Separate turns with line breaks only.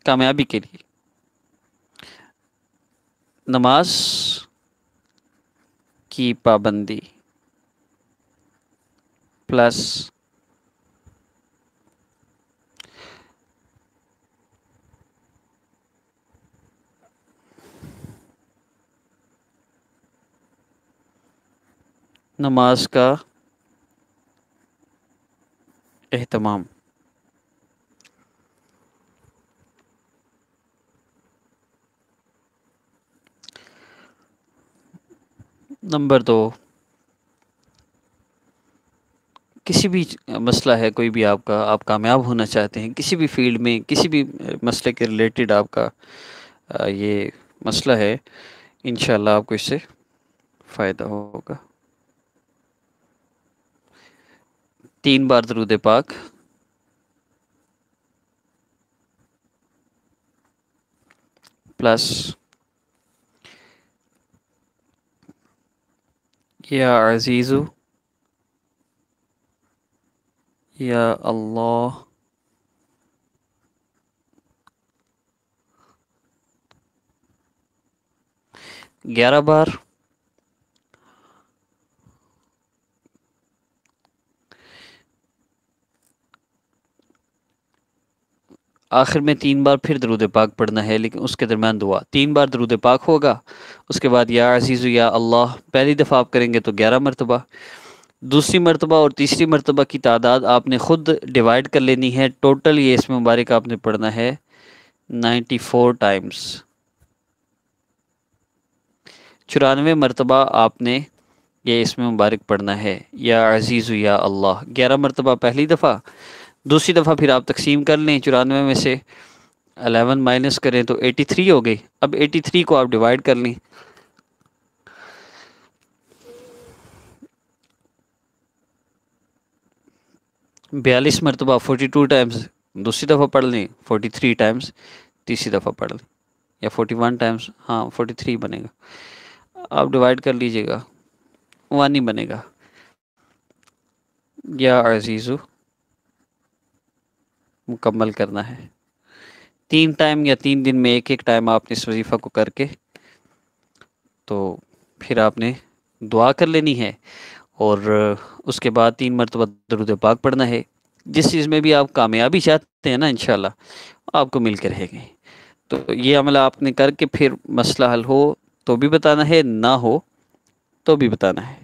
کامیابی کے لیے نماز کی پابندی پلس نماز کا اہتمام. نمبر 2، کسی بھی مسئلہ ہے کوئی بھی آپ کا، آپ کامیاب ہونا چاہتے ہیں کسی بھی فیلڈ میں، کسی بھی مسئلے کے ریلیٹڈ آپ کا یہ مسئلہ ہے، انشاءاللہ آپ کو اس سے فائدہ ہوگا. 3 بار درود پاک پلس یا عزیزو یا اللہ 11 بار. آخر میں 3 بار پھر درود پاک پڑھنا ہے، لیکن اس کے درمیان دعا. 3 بار درود پاک ہوگا، اس کے بعد یا عزیز یا اللہ. پہلی دفعہ آپ کریں گے تو 11 مرتبہ، دوسری مرتبہ اور تیسری مرتبہ کی تعداد آپ نے خود ڈیوائیڈ کر لینی ہے. ٹوٹل یہ اسم مبارک آپ نے پڑھنا ہے 94 ٹائمز. 94 مرتبہ آپ نے یہ اسم مبارک پڑھنا ہے یا عزیز یا اللہ. 11 مرتبہ پہلی دفعہ، دوسری دفعہ پھر آپ تقسیم کر لیں، 94 میں سے 11 مائنس کریں تو 83 ہو گئی. اب 83 کو آپ ڈیوائیڈ کر لیں. 42 مرتبہ 42 ٹائمز دوسری دفعہ پڑھ لیں، 43 ٹائمز تیسری دفعہ پڑھ لیں، یا 41 ٹائمز، ہاں 43 بنے گا. آپ ڈیوائیڈ کر لیجئے گا، 1 ہی بنے گا. یا عزیزو مکمل کرنا ہے 3 ٹائم یا 3 دن میں ایک ٹائم آپ نے اس وظیفہ کو کر کے تو پھر آپ نے دعا کر لینی ہے، اور اس کے بعد 3 مرتبہ درود پاک پڑھنا ہے. جس چیز میں بھی آپ کامیابی چاہتے ہیں نا، انشاءاللہ آپ کو مل کے رہے گی. تو یہ عمل آپ نے کر کے پھر مسئلہ حل ہو تو بھی بتانا ہے، نہ ہو تو بھی بتانا ہے.